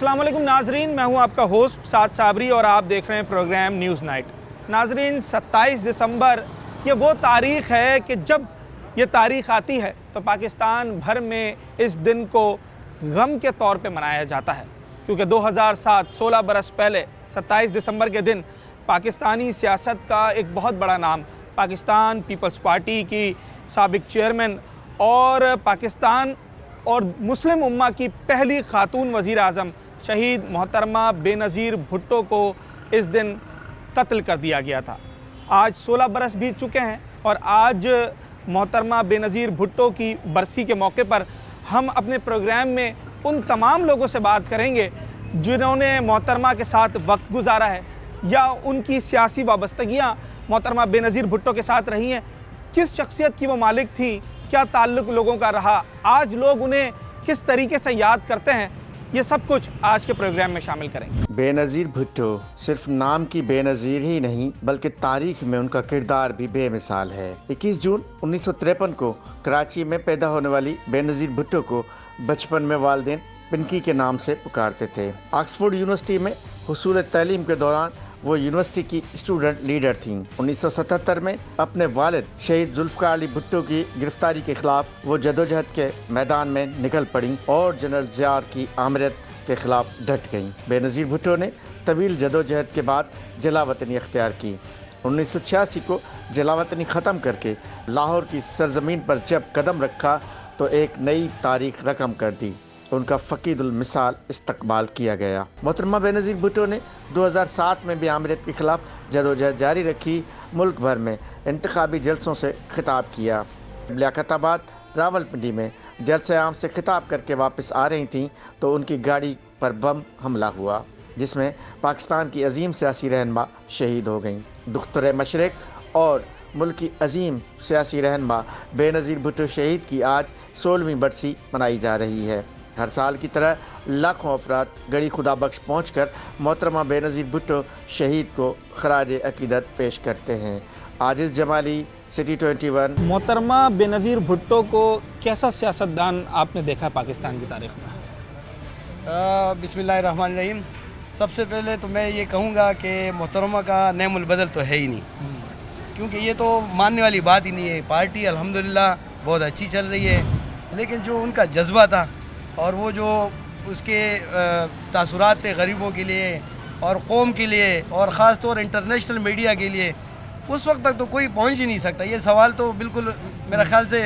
अस्सलाम वालेकुम नाजरीन, मैं हूं आपका होस्ट साद साबरी और आप देख रहे हैं प्रोग्राम न्यूज़ नाइट। नाजरीन, 27 दिसंबर ये वो तारीख़ है कि जब ये तारीख़ आती है तो पाकिस्तान भर में इस दिन को गम के तौर पे मनाया जाता है, क्योंकि 2007 16 बरस पहले 27 दिसंबर के दिन पाकिस्तानी सियासत का एक बहुत बड़ा नाम, पाकिस्तान पीपल्स पार्टी की साबिक चेयरमैन और पाकिस्तान और मुस्लिम उम्मा की पहली खातून वज़ीर आज़म शहीद मोहतरमा बेनज़ीर भुट्टो को इस दिन कत्ल कर दिया गया था। आज 16 बरस बीत चुके हैं और आज मोहतरमा बेनज़ीर भुट्टो की बरसी के मौके पर हम अपने प्रोग्राम में उन तमाम लोगों से बात करेंगे जिन्होंने मोहतरमा के साथ वक्त गुजारा है या उनकी सियासी वाबस्तगियाँ मोहतरमा बेनज़ीर भुट्टो के साथ रही हैं, किस शख्सियत की वो मालिक थी, क्या ताल्लुक़ लोगों का रहा, आज लोग उन्हें किस तरीके से याद करते हैं, ये सब कुछ आज के प्रोग्राम में शामिल करेंगे। बेनज़ीर भुट्टो सिर्फ नाम की बेनज़ीर ही नहीं बल्कि तारीख में उनका किरदार भी बेमिसाल है। 21 जून 1953 को कराची में पैदा होने वाली बेनज़ीर भुट्टो को बचपन में वालिदैन पिंकी के नाम से पुकारते थे। ऑक्सफोर्ड यूनिवर्सिटी में हुसूल तालीम के दौरान वो यूनिवर्सिटी की स्टूडेंट लीडर थीं। 1977 में अपने वालिद शहीद जुल्फ़िकार अली भुट्टो की गिरफ्तारी के खिलाफ वो जदोजहद के मैदान में निकल पड़ी और जनरल ज़ियार की आमरत के खिलाफ डट गईं। बेनज़ीर भुट्टो ने तवील जदोजहद के बाद जलावतनी अख्तियार की। 1986 को जलावतनी ख़त्म करके लाहौर की सरजमीन पर जब कदम रखा तो एक नई तारीख रकम कर दी। उनका फ़कीदुल मिसाल इस्तकबाल किया गया। मोहतरमा बेनज़ीर भुट्टो ने 2007 में भी आमरत के खिलाफ जदोजहद जारी रखी। मुल्क भर में इंतखाबी जलसों से खिताब किया। लियाकताबाद रावलपिंडी में जलसे आम से खिताब करके वापस आ रही थीं तो उनकी गाड़ी पर बम हमला हुआ, जिसमें पाकिस्तान की अजीम सियासी रहनुमा शहीद हो गईं। दुख्तर मशरिक़ और मुल्क की अजीम सियासी रहनुमा बेनज़ीर भुट्टो शहीद की आज 16वीं बरसी मनाई जा रही है। हर साल की तरह लाखों अफराद गड़ी खुदा बख्श पहुँच कर मोहतरमा बेनज़ीर भुट्टो शहीद को खराज अकीदत पेश करते हैं। आजिज़ जमाली, सिटी 21। मोहतरमा बेनज़ीर भुट्टो को कैसा सियासतदान आपने देखा पाकिस्तान की तारीख़ में? बिस्मिल्लाहिर्रहमानिर्रहीम। सबसे पहले तो मैं ये कहूँगा कि मोहतरमा का नेमुल बदल तो है ही नहीं, क्योंकि ये तो मानने वाली बात ही नहीं है। पार्टी अल्हम्दुलिल्लाह बहुत अच्छी चल रही है, लेकिन जो उनका जज्बा था और वो जो उसके तासुरात थे गरीबों के लिए और कौम के लिए और ख़ास तौर इंटरनेशनल मीडिया के लिए, उस वक्त तक तो कोई पहुंच ही नहीं सकता। ये सवाल तो बिल्कुल मेरा ख्याल से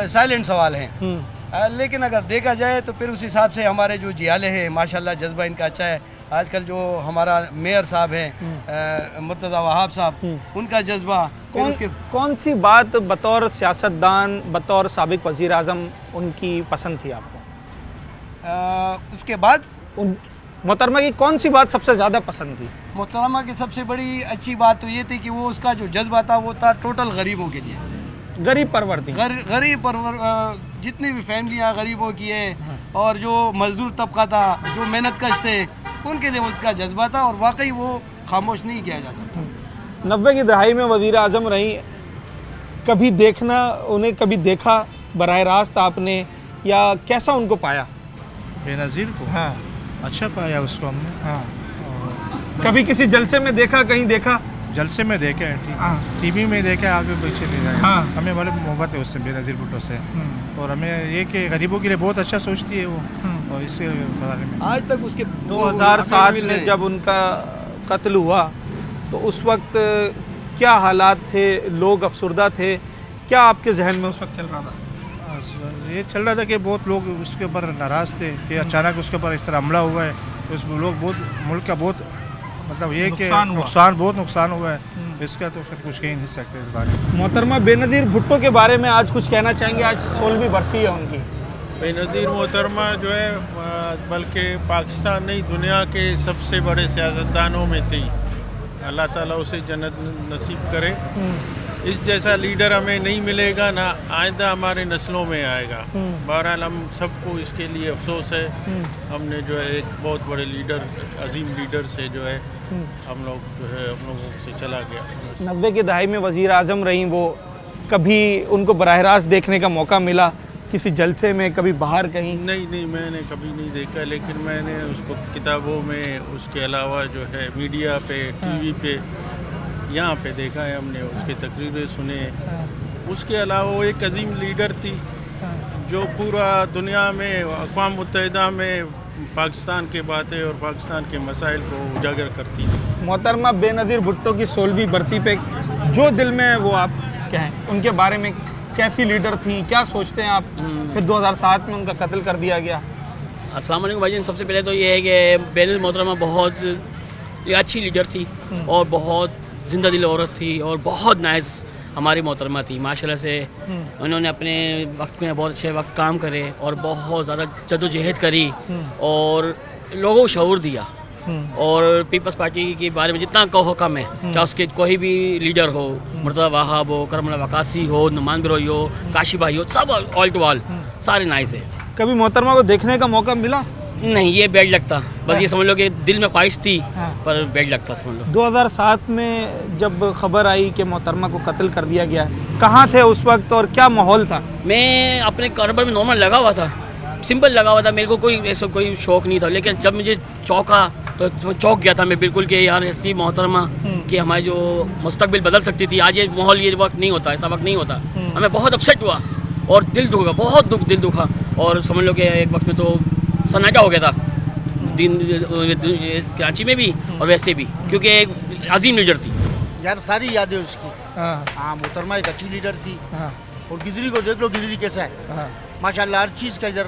साइलेंट सवाल हैं। लेकिन अगर देखा जाए तो फिर उस हिसाब से हमारे जो जियाले हैं माशाल्लाह जज्बा इनका अच्छा है। आजकल जो हमारा मेयर साहब हैं मुर्तज़ा वहाब साहब, उनका जज्बा कौन सी बात बतौर सियासतदान, बतौर साबिक वज़ीर आज़म उनकी पसंद थी आपको? उसके बाद मोहतरमा की कौन सी बात सबसे ज़्यादा पसंद थी? मोहतरमा की सबसे बड़ी अच्छी बात तो ये थी कि वो उसका जो जज्बा था वो था टोटल गरीबों के लिए, गरीब परवर थी। गरीब परवर जितनी भी फैमिलियाँ गरीबों की है और जो मजदूर तबका था, जो मेहनत कश थे, उनके लिए उसका जज्बा था और वाकई वो खामोश नहीं किया जा सकता। 90 की दहाई में वज़ीर आज़म रही, कभी उन्हें कभी देखा बराह रास्त आपने, या कैसा उनको पाया बेनज़ीर को? हाँ, अच्छा पाया उसको हमने। हाँ, कभी किसी जलसे में देखा, कहीं देखा? जलसे में देखे हैं, टीवी में देखा, आगे पीछे भी देखा। हाँ। हमें बड़ी मोहब्बत है उससे, बेनज़ीर भुट्टो से, और हमें ये कि गरीबों के लिए बहुत अच्छा सोचती है वो, और इसके बारे में आज तक उसके 2007 में जब उनका कत्ल हुआ तो उस वक्त क्या हालात थे, लोग अफसरदा थे, क्या आपके जहन में उस वक्त चल रहा था? ये चल रहा था कि बहुत लोग उसके ऊपर नाराज़ थे कि अचानक उसके ऊपर इस तरह हमला हुआ है, तो उस लोग बहुत, मुल्क का बहुत, मतलब ये कि बहुत नुकसान हुआ है। इसका तो फिर कुछ कह नहीं सकते इस बारे में। मोहतरमा बेनज़ीर भुट्टो के बारे में आज कुछ कहना चाहेंगे? आज 16वीं बरसी है उनकी। बेनज़ीर मोहतरमा जो है बल्कि पाकिस्तान नहीं दुनिया के सबसे बड़े सियासतदानों में थी। अल्लाह ताला उसे जन्नत नसीब करे। इस जैसा लीडर हमें नहीं मिलेगा, ना आइंदा हमारे नस्लों में आएगा। बहरहाल हम सबको इसके लिए अफसोस है। हमने जो है एक बहुत बड़े लीडर, अजीम लीडर से जो है हम लोगों से चला गया। 90 की दहाई में वज़ीर आज़म रही वो, कभी उनको बराह रास्त देखने का मौका मिला, किसी जलसे में, कभी बाहर कहीं? नहीं, मैंने कभी नहीं देखा, लेकिन मैंने उसको किताबों में, उसके अलावा जो है मीडिया पे, टीवी पे, यहाँ पे देखा है हमने, उसकी तकरीरें सुने हैं। उसके अलावा वो एक अजीम लीडर थी जो पूरा दुनिया में, अक़वाम मुत्तहिदा में पाकिस्तान की बातें और पाकिस्तान के मसाइल को उजागर करती थी। मोहतरमा बेनज़ीर भुट्टो की 16वीं बरसी पे जो दिल में है वो आप कहें, उनके बारे में कैसी लीडर थी, क्या सोचते हैं आप? फिर 2007 में उनका कत्ल कर दिया गया। अस्सलाम वालेकुम भाईजान। सबसे पहले तो ये है कि बेनज़ीर मोहतरमा बहुत अच्छी लीडर थी और बहुत जिंदा दिल औरत थी और बहुत नाइस हमारी मोहतरमा थी माशाल्लाह से। उन्होंने अपने वक्त में बहुत अच्छे वक्त काम करे और बहुत ज़्यादा जद्दोजहद करी और लोगों को शऊर दिया। और पीपल्स पार्टी के बारे में जितना कहो कम है, चाहे उसके कोई भी लीडर हो, मुर्तज़ा वहाब हो, करमुल्लाह वकासी हो, नुमान बिरोई हो, काशी भाई हो, सब ऑल टू ऑल सारे नाइस है। कभी मोहतरमा को देखने का मौका मिला? नहीं, ये बैड लगता, बस ये समझ लो कि दिल में ख्वाहिश थी पर बैड लगता समझ लो। 2007 में जब खबर आई कि मोहतरमा को कत्ल कर दिया गया, कहाँ थे उस वक्त और क्या माहौल था? मैं अपने कारोबार में नॉर्मल लगा हुआ था, सिंपल लगा हुआ था, मेरे को कोई ऐसा कोई शौक नहीं था। लेकिन जब मुझे चौंका तो चौंक गया था मैं बिल्कुल कि यार ऐसी मोहतरमा कि हमारी जो मुस्तकबिल बदल सकती थी। आज ये माहौल, ये वक्त नहीं होता, ऐसा वक्त नहीं होता। हमें बहुत अपसेट हुआ और दिल दुखा, बहुत दिल दुखा। और समझ लो कि एक वक्त में तो सन्नाटा हो गया था कराची में भी और वैसे भी, क्योंकि एक अजीम लीडर थी यार। सारी यादें उसकी। हाँ, हाँ, मोहतरमा एक अच्छी लीडर थी। हाँ, और गिजरी को देख लो, गिजरी कैसा है हाँ, माशाल्लाह। हर चीज़ का इधर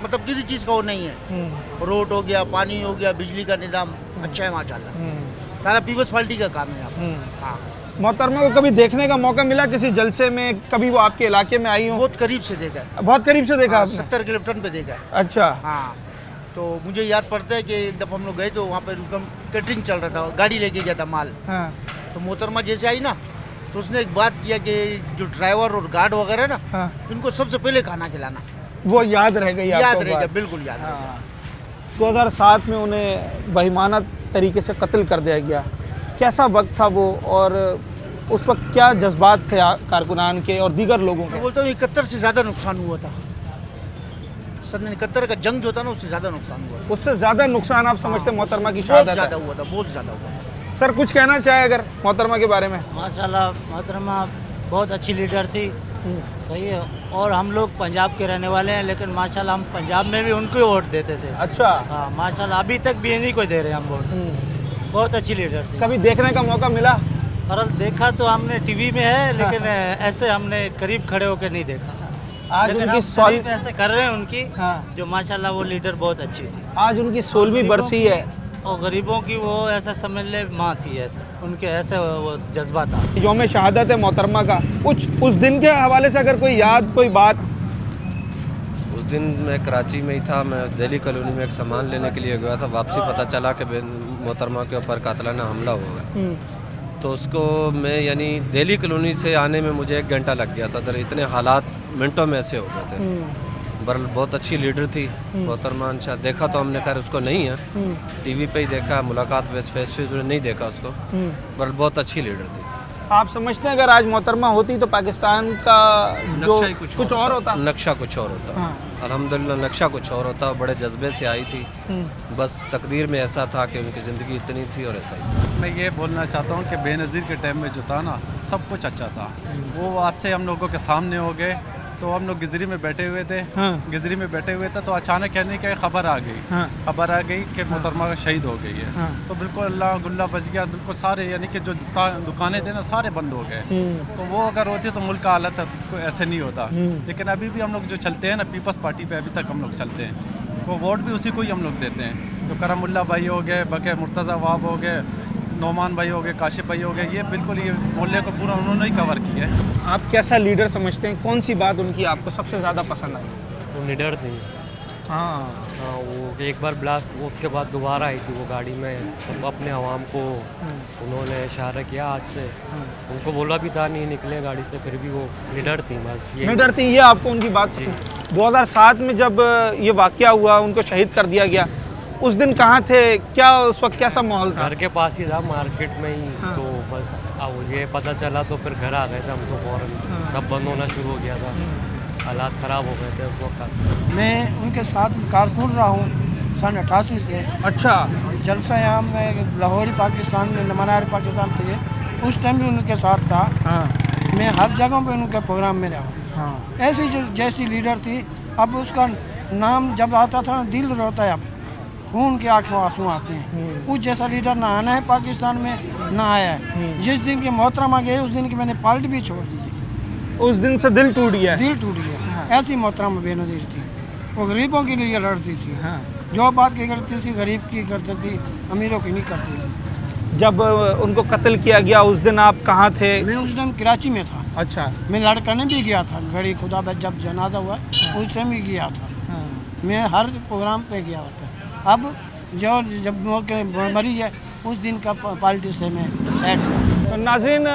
मतलब किसी चीज़ का वो नहीं है। रोड हो गया, पानी हो गया, बिजली का निज़ाम अच्छा है माशाल्लाह। सारा पीपल्स पार्टी का काम है यहाँ पे। हाँ, मोहतरमा को कभी देखने का मौका मिला किसी जलसे में? कभी वो आपके इलाके में आई हो? बहुत करीब से देखा है। बहुत करीब से देखा आपने? 70 किलोमीटर पे देखा है। अच्छा। हाँ, तो मुझे याद पड़ता है कि एक दफ़ा हम लोग गए तो वहाँ पर एकदम कैटरिंग चल रहा था, गाड़ी लेके गया था माल। हाँ, तो मोहतरमा जैसे आई ना, तो उसने एक बात किया कि जो ड्राइवर और गार्ड वगैरह ना, हाँ, इनको सबसे पहले खाना खिलाना। वो याद रह गई आपको याद रहेगा, बात? बिल्कुल याद रहेगा। हाँ। 2007 में उन्हें बेईमाना तरीके से कत्ल कर दिया गया। कैसा वक्त था वो, और उस वक्त क्या जज्बात थे कारकुनान के और दीगर लोगों मैं के? बोलता हूँ 71 से ज़्यादा नुकसान हुआ था। सन 71 का जंग जो था ना, उससे ज़्यादा नुकसान हुआ था। उससे ज़्यादा नुकसान आप समझते हैं मोहतरमा की बहुत शहादत ज़्यादा है? हुआ था, बहुत ज़्यादा हुआ था। सर कुछ कहना चाहे अगर मोहतरमा के बारे में? माशाल्लाह मोहतरमा बहुत अच्छी लीडर थी, सही है। और हम लोग पंजाब के रहने वाले हैं, लेकिन माशाल्लाह हम पंजाब में भी उनको ही वोट देते थे। अच्छा। हाँ माशाल्लाह, अभी तक भी इन्हीं को दे रहे हैं हम वोट। बहुत अच्छी लीडर थी। कभी देखने का मौका मिला? और देखा तो हमने टीवी में है, लेकिन ऐसे हमने करीब खड़े होकर नहीं देखा। आज लेकिन उनकी हम 16 तारीफ ऐसे कर रहे हैं उनकी, हाँ। जो माशाल्लाह वो लीडर बहुत अच्छी थी। आज उनकी 16वीं बरसी है और गरीबों की वो ऐसा समझ ले माँ थी, ऐसा उनके ऐसे वो जज्बा था। यौम शहादत है मोहतरमा का, कुछ उस दिन के हवाले से अगर कोई याद, कोई बात? उस दिन मैं कराची में ही था, मैं दिल्ली कॉलोनी में एक सामान लेने के लिए गया था। वापसी पता चला कि मोहतरमा के ऊपर कातलाना हमला हुआ। तो उसको मैं यानी दिल्ली कॉलोनी से आने में मुझे 1 घंटा लग गया था। तो इतने हालात मिनटों में ऐसे हो गए थे। बरल बहुत अच्छी लीडर थी मोहतरमा। शायद देखा तो हमने, खैर उसको नहीं है, टीवी पे ही देखा, मुलाकात फेस नहीं देखा उसको। बरल बहुत अच्छी लीडर थी। आप समझते हैं अगर आज मोहतरमा होती तो पाकिस्तान का जो कुछ और होता? नक्शा कुछ और होता। हाँ। अल्हम्दुलिल्लाह नक्शा कुछ और होता। बड़े जज्बे से आई थी, बस तकदीर में ऐसा था कि उनकी ज़िंदगी इतनी थी और ऐसा ही। मैं ये बोलना चाहता हूँ कि बेनज़ीर के टाइम में जो था ना, सब कुछ अच्छा था। वो आज से हम लोगों के सामने हो गए तो हम लोग गिजरी में बैठे हुए थे। हाँ। गिजरी में बैठे हुए थे तो अचानक कहने की खबर आ गई। हाँ। खबर आ गई कि मोहतरमा का शहीद हो गई है। हाँ। तो बिल्कुल अल्लाह गुल्ला बच गया। बिल्कुल सारे यानी कि जो दुकानें थे ना, सारे बंद हो गए। तो वो अगर होती तो मुल्क का हालत ऐसे नहीं होता। लेकिन अभी भी हम लोग जो चलते हैं ना, पीपल्स पार्टी पे अभी तक हम लोग चलते हैं। तो वोट भी उसी को ही हम लोग देते हैं। तो करमुल्लाह भाई हो गए, बके मुर्तज़ा वहाब हो गए, नोमान भाई हो गए, काशिफ भाई हो गए, ये बिल्कुल ये मोहल्ले को पूरा उन्होंने ही कवर किया है। आप कैसा लीडर समझते हैं? कौन सी बात उनकी आपको सबसे ज़्यादा पसंद आई? वो लीडर थी। हाँ, वो एक बार ब्लास्ट, उसके बाद दोबारा आई थी वो गाड़ी में, सब अपने आवाम को उन्होंने इशारा किया आज से। उनको बोला भी था नहीं निकले गाड़ी से, फिर भी वो लीडर थी। बस ये लीडर थी, ये आपको उनकी बात पसंद? 2007 में जब ये वाक़या हुआ, उनको शहीद कर दिया गया, उस दिन कहाँ थे? क्या उस वक्त कैसा माहौल था? घर के पास ही था, मार्केट में ही। हाँ। तो बस अब ये पता चला तो फिर घर आ गए थे हम तो फौरन। सब बंद होना शुरू हो गया था। हालात ख़राब हो गए थे उस वक्त। मैं उनके साथ कारकुन रहा हूँ सन 88 से। अच्छा। जलसा यहाँ में लाहौरी पाकिस्तान में मनार पाकिस्तान थे, उस टाइम भी उनके साथ था। हाँ। मैं हर जगह पे उनके प्रोग्राम में रहा हूँ। हाँ। ऐसी जैसी लीडर थी, अब उसका नाम जब आता था दिल रोता है, अब खून के आंखों आंसू आते हैं। उस जैसा लीडर ना आना है पाकिस्तान में, ना आया है। जिस दिन की मोहतरमा गए उस दिन की मैंने पार्टी भी छोड़ दी। उस दिन से दिल टूट गया। दिल टूट गया। हाँ। ऐसी मोहतरमा बेनज़ीर थी, वो गरीबों के लिए लड़ती थी। हाँ। जो बात की करती थी गरीब की करती थी, अमीरों की नहीं करती थी। जब उनको कत्ल किया गया उस दिन आप कहाँ थे? मैं उस दिन कराची में था। अच्छा। मैं लड़कने भी गया था, घड़ी खुदा जब जनाजा हुआ उस टाइम भी गया था। हाँ। मैं हर प्रोग्राम पे गया होता। अब जो जब मरी है उस दिन का पार्टी से मैं सैड हुआ। नाज़रीन,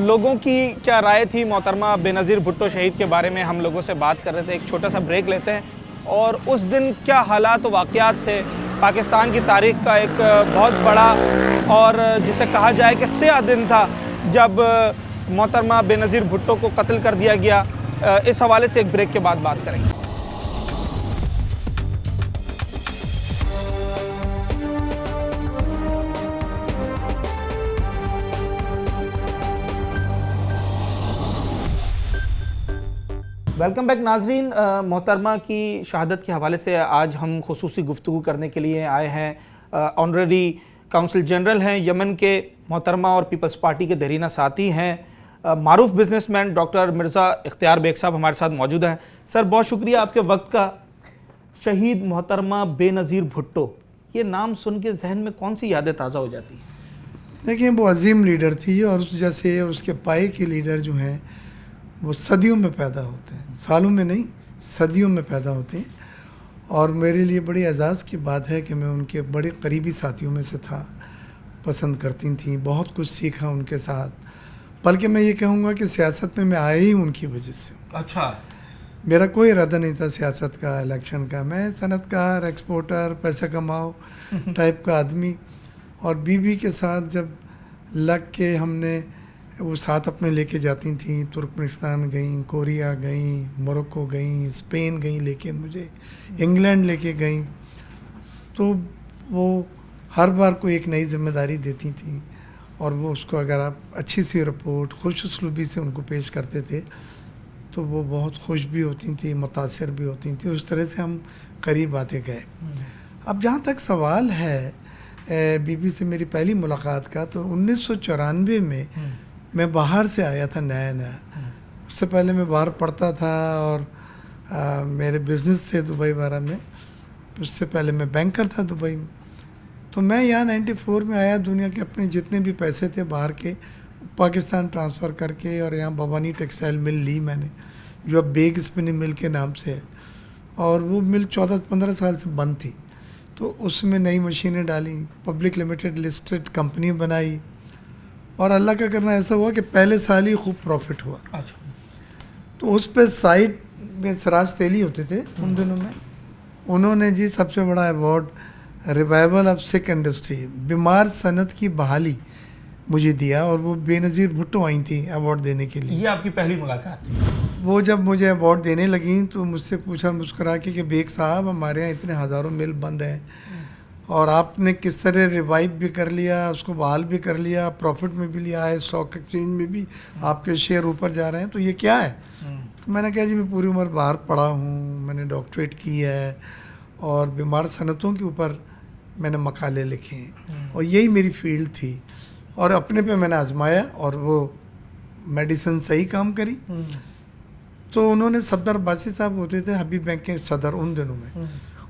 लोगों की क्या राय थी मोहतरमा बेनज़ीर भुट्टो शहीद के बारे में हम लोगों से बात कर रहे थे। एक छोटा सा ब्रेक लेते हैं और उस दिन क्या हालात वाक़यात थे। पाकिस्तान की तारीख़ का एक बहुत बड़ा और जिसे कहा जाए कि स्याह दिन था जब मोहतरमा बेनज़ीर भुट्टो को कत्ल कर दिया गया। इस हवाले से एक ब्रेक के बाद बात करेंगे। वेलकम बैक नाजरीन। मोहतरमा की शहादत के हवाले से आज हम खुसूसी गुफ्तगू करने के लिए आए हैं। ऑनरेरी काउंसिल जनरल हैं यमन के मोहतरमा और पीपल्स पार्टी के देरीना साथी हैं। मारूफ बिजनेसमैन डॉक्टर मिर्ज़ा इख्तियार बेग साहब हमारे साथ मौजूद हैं। सर, बहुत शुक्रिया आपके वक्त का। शहीद मोहतरमा बेनज़ीर भुट्टो, ये नाम सुन के जहन में कौन सी यादें ताज़ा हो जाती हैं? देखिए, वो अजीम लीडर थी और जैसे उसके पाए के लीडर जो हैं वो सदियों में पैदा होते हैं, सालों में नहीं, सदियों में पैदा होते हैं। और मेरे लिए बड़ी एजाज़ की बात है कि मैं उनके बड़े करीबी साथियों में से था। पसंद करती थी, बहुत कुछ सीखा उनके साथ। बल्कि मैं ये कहूँगा कि सियासत में मैं आया ही उनकी वजह से। अच्छा। मेरा कोई इरादा नहीं था सियासत का, इलेक्शन का। मैं सनतकार, एक्सपोर्टर, पैसा कमाओ टाइप का आदमी। और बीवी के साथ जब लग के हमने वो साथ अपने लेके जाती थी, तुर्कमेनिस्तान गई, कोरिया गई, मोरक्को गई, स्पेन गई, लेके मुझे इंग्लैंड लेके गई। तो वो हर बार कोई एक नई जिम्मेदारी देती थी और वो उसको अगर आप अच्छी सी रिपोर्ट खुश उसलूबी से उनको पेश करते थे तो वो बहुत खुश भी होती थी, मुतासिर भी होती थी। उस तरह से हम करीब आते गए। अब जहाँ तक सवाल है बीबी से मेरी पहली मुलाकात का, तो 1994 में मैं बाहर से आया था नया। उससे पहले मैं बाहर पढ़ता था और मेरे बिज़नेस थे दुबई वगैरह में। उससे पहले मैं बैंकर था दुबई में। तो मैं यहाँ 94 में आया। दुनिया के अपने जितने भी पैसे थे बाहर के पाकिस्तान ट्रांसफ़र करके, और यहाँ भवानी टेक्सटाइल मिल ली मैंने, जो अब बेग स्पिनिंग मिल के नाम से है। और वो मिल 14-15 साल से बंद थी। तो उसमें नई मशीनें डाली, पब्लिक लिमिटेड लिस्टेड कंपनी बनाई और अल्लाह का करना ऐसा हुआ कि पहले साल ही खूब प्रॉफिट हुआ। अच्छा। तो उस पे साइड में सराज तेली होते थे उन दिनों में। उन्होंने जी सबसे बड़ा award revival of sick industry, बीमार सनत की बहाली, मुझे दिया। और वो बेनज़ीर भुट्टो आई थी अवार्ड देने के लिए। ये आपकी पहली मुलाकात थी? वो जब मुझे अवार्ड देने लगी तो मुझसे पूछा मुस्कुरा के कि बेग साहब, हमारे यहाँ इतने हज़ारों मिल बंद हैं और आपने किस तरह रिवाइव भी कर लिया, उसको बहाल भी कर लिया, प्रॉफिट में भी लिया है, स्टॉक एक्सचेंज में भी आपके शेयर ऊपर जा रहे हैं, तो ये क्या है? तो मैंने कहा जी मैं पूरी उम्र बाहर पढ़ा हूँ, मैंने डॉक्टरेट की है और बीमार सनतों के ऊपर मैंने मकाले लिखे हैं और यही मेरी फील्ड थी। और अपने पे मैंने आजमाया और वो मेडिसिन सही काम करी। तो उन्होंने सफदर अब्बासी साहब होते थे हबीब बैंक के सदर उन दिनों में,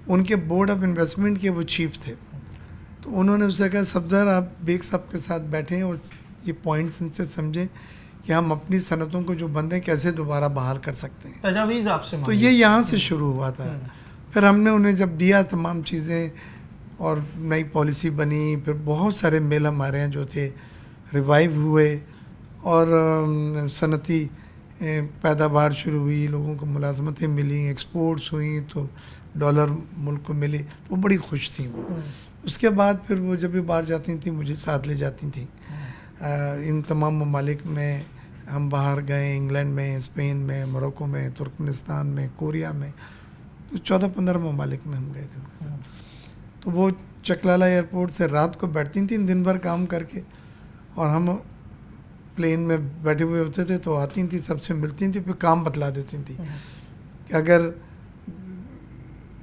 उनके बोर्ड ऑफ इन्वेस्टमेंट के वो चीफ थे। तो उन्होंने उससे कहा सफदर आप बेग साहब के साथ बैठें और ये पॉइंट्स उनसे समझें कि हम अपनी सनतों को जो बंद हैं कैसे दोबारा बहाल कर सकते हैं। तजावीज़ आपसे तो ये यहाँ से शुरू हुआ था। फिर हमने उन्हें जब दिया तमाम चीज़ें और नई पॉलिसी बनी, फिर बहुत सारे मिल हमारे यहाँ जो थे रिवाइव हुए और सनती पैदावार शुरू हुई, लोगों को मुलाजमतें मिली, एक्सपोर्ट्स हुई, तो डॉलर मुल्क को मिले, तो बड़ी खुश थी वो। उसके बाद फिर वो जब भी बाहर जाती थी मुझे साथ ले जाती थी। इन तमाम ममालिक में हम बाहर गए, इंग्लैंड में, स्पेन में, मोरक्को में, तुर्कमेनिस्तान में, कोरिया में, तो 14-15 ममालिक में हम गए थे उनके साथ। तो वो चकलाला एयरपोर्ट से रात को बैठती थी दिन भर काम करके, और हम प्लेन में बैठे हुए होते थे, तो आती थी, सबसे मिलती थी, फिर काम बतला देती थी कि अगर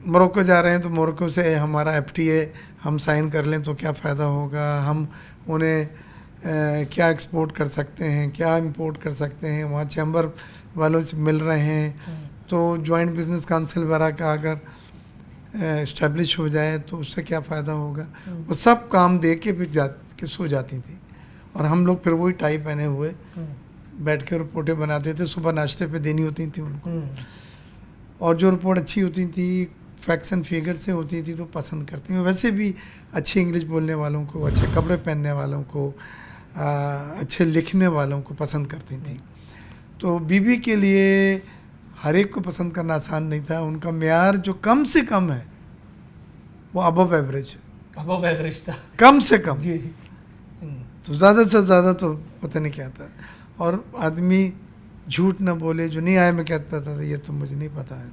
मोरक्को जा रहे हैं तो मोरक्को से हमारा FTA हम साइन कर लें तो क्या फ़ायदा होगा, हम उन्हें क्या एक्सपोर्ट कर सकते हैं, क्या इंपोर्ट कर सकते हैं, वहाँ चैम्बर वालों से मिल रहे हैं तो जॉइंट बिजनेस काउंसिल वगैरह का अगर इस्टेब्लिश हो जाए तो उससे क्या फ़ायदा होगा, वो सब काम दे के फिर के सो जाती थी। और हम लोग फिर वही टाई पहने हुए बैठ के रिपोर्टें बनाते थे, सुबह नाश्ते पे देनी होती थी उनको, और जो रिपोर्ट अच्छी होती थी, फैक्ट्स एंड फिगर से होती थी, तो पसंद करती हैं। वैसे भी अच्छी इंग्लिश बोलने वालों को, अच्छे कपड़े पहनने वालों को, अच्छे लिखने वालों को पसंद करती थी। तो बीबी के लिए हर एक को पसंद करना आसान नहीं था। उनका म्यार जो कम से कम है वो अबव एवरेज है, अबव एवरेज था, कम से कम। जी जी। तो ज़्यादा से ज़्यादा तो पता नहीं क्या था। और आदमी झूठ ना बोले, जो नहीं आया मैं कहता था ये तो मुझे नहीं पता है,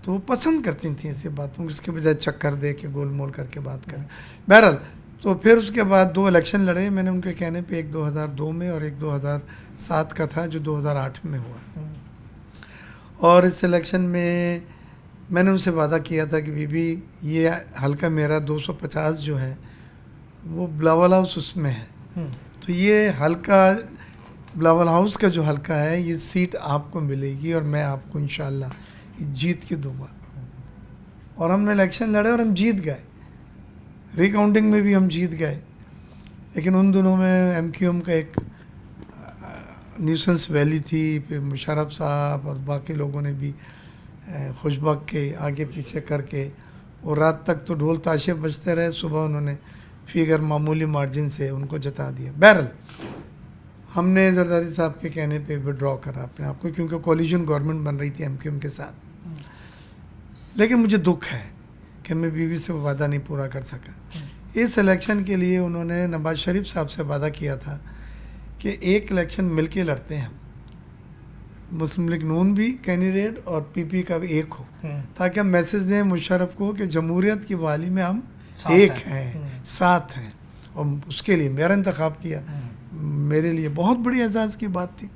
तो वो पसंद करती थी ऐसी बातों को, इसके बजाय चक्कर दे के गोल मोल करके बात करें। बहरहाल तो फिर उसके बाद 2 इलेक्शन लड़े मैंने उनके कहने पे, एक 2002 में और एक 2007 का था जो 2008 में हुआ। और इस इलेक्शन में मैंने उनसे वादा किया था कि बीबी ये हल्का मेरा 250 जो है वो बिलावल हाउस उसमें है, तो ये हल्का बिलावल हाउस का जो हल्का है ये सीट आपको मिलेगी और मैं आपको इंशाल्लाह जीत के दूंगा। और हमने इलेक्शन लड़े और हम जीत गए, रिकाउंटिंग में भी हम जीत गए। लेकिन उन दिनों में MQM का एक न्यूसेंस वैली थी, फिर मुशर्रफ साहब और बाकी लोगों ने भी खुशबक के आगे पीछे करके, और रात तक तो ढोल ताशे बजते रहे, सुबह उन्होंने फिगर मामूली मार्जिन से उनको जता दिया। बहरहाल हमने जरदारी साहब के कहने पे विड्रॉ करा अपने आप को, क्योंकि कोलिशन गवर्नमेंट बन रही थी MQM के साथ। लेकिन मुझे दुख है कि मैं बीवी से वो वादा नहीं पूरा कर सका। इस इलेक्शन के लिए उन्होंने नवाज शरीफ साहब से वादा किया था कि एक इलेक्शन मिलके लड़ते हैं हम, मुस्लिम लीग नून भी कैंडिडेट और PP का भी एक हो, ताकि हम मैसेज दें मुशर्रफ को कि जमहूरियत की बहाली में हम एक हैं, साथ हैं। और उसके लिए मेरा इंतखाब किया, मेरे लिए बहुत बड़ी एजाज़ की बात थी।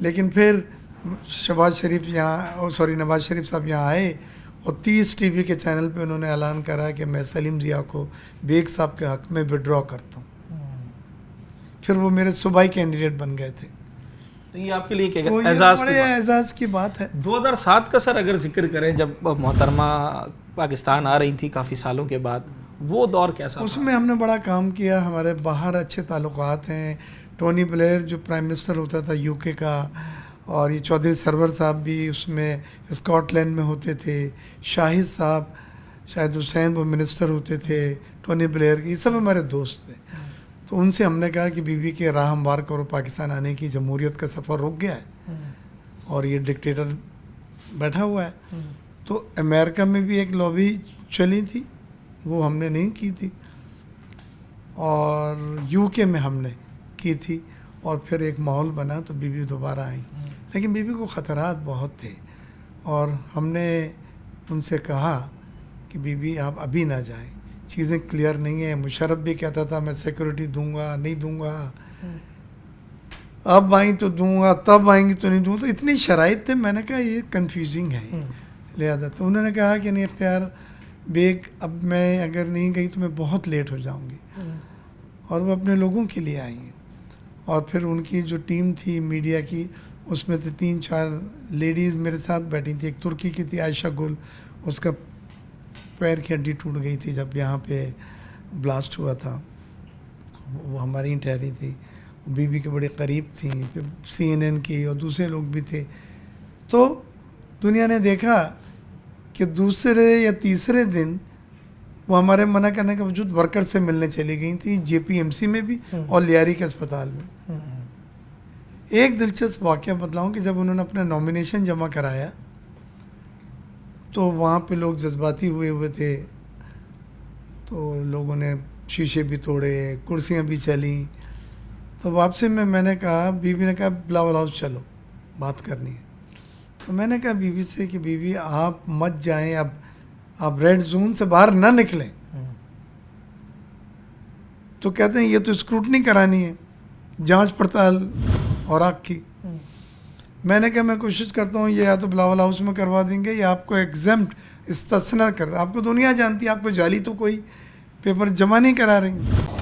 लेकिन फिर नवाज शरीफ साहब यहाँ आए और 30 TV के चैनल पे उन्होंने ऐलान करा कि मैं सलीम ज़िया को बेग साहब के हक़ में विड्रॉ करता हूँ। फिर वो मेरे सूबाई कैंडिडेट बन गए थे। तो ये आपके लिए क्या तो एजाज़ की बात है। 2007 का सर अगर जिक्र करें, जब मोहतरमा पाकिस्तान आ रही थी काफ़ी सालों के बाद, वो दौर कैसा था? उसमें हमने बड़ा काम किया, हमारे बाहर अच्छे ताल्लुकात हैं। टोनी ब्लेयर जो प्राइम मिनिस्टर होता था UK का, और ये चौधरी सरवर साहब भी उसमें स्कॉटलैंड में होते थे, शाहिद साहब, शाहिद हुसैन वो मिनिस्टर होते थे टोनी ब्लेयर के, ये सब हमारे दोस्त थे। तो उनसे हमने कहा कि बीबी के राह हमवार करो, पाकिस्तान आने की, जमहूरियत का सफ़र रुक गया है और ये डिक्टेटर बैठा हुआ है। तो अमेरिका में भी एक लॉबी चली थी, वो हमने नहीं की थी, और UK में हमने की थी, और फिर एक माहौल बना तो बीबी दोबारा आई। लेकिन बीबी को ख़तरात बहुत थे, और हमने उनसे कहा कि बीबी आप अभी ना जाएं, चीज़ें क्लियर नहीं है। मुशर्रफ भी कहता था मैं सिक्योरिटी दूंगा, नहीं दूंगा, अब आई तो दूंगा, तब आएंगी तो नहीं दूंगा। तो इतनी शराइत थे, मैंने कहा ये कन्फ्यूजिंग है लिहाजा। तो उन्होंने कहा कि नहीं इख्तियार बेग, अब मैं अगर नहीं गई तो मैं बहुत लेट हो जाऊंगी। और वो अपने लोगों के लिए आई। और फिर उनकी जो टीम थी मीडिया की, उसमें से 3-4 लेडीज़ मेरे साथ बैठी थी। एक तुर्की की थी आयशा गुल, उसका पैर की हड्डी टूट गई थी जब यहाँ पे ब्लास्ट हुआ था, वो हमारी ही ठहरी थी, बीबी के बड़े करीब थी। फिर CNN की और दूसरे लोग भी थे। तो दुनिया ने देखा कि दूसरे या तीसरे दिन वो हमारे मना करने के बावजूद वर्कर से मिलने चली गई थी, JPMC में भी और लियारी के अस्पताल में। एक दिलचस्प वाक़या बतलाऊँ कि जब उन्होंने अपना नॉमिनेशन जमा कराया तो वहाँ पे लोग जज्बाती हुए थे, तो लोगों ने शीशे भी तोड़े, कुर्सियाँ भी चली। तो वापसी में मैंने कहा, बीवी ने कहा बिलावल हाउस चलो, बात करनी है। तो मैंने कहा बीवी से कि बीवी आप मत जाएं, अब आप रेड जोन से बाहर ना निकलें। तो कहते हैं ये तो स्क्रूटनी करानी है, जांच पड़ताल और आग की। मैंने कहा मैं कोशिश करता हूँ ये या तो बिलावल हाउस में करवा देंगे या आपको एग्जम्प्ट इस्तिस्ना कर, आपको दुनिया जानती है, आपको जाली तो कोई पेपर जमा नहीं करा रही।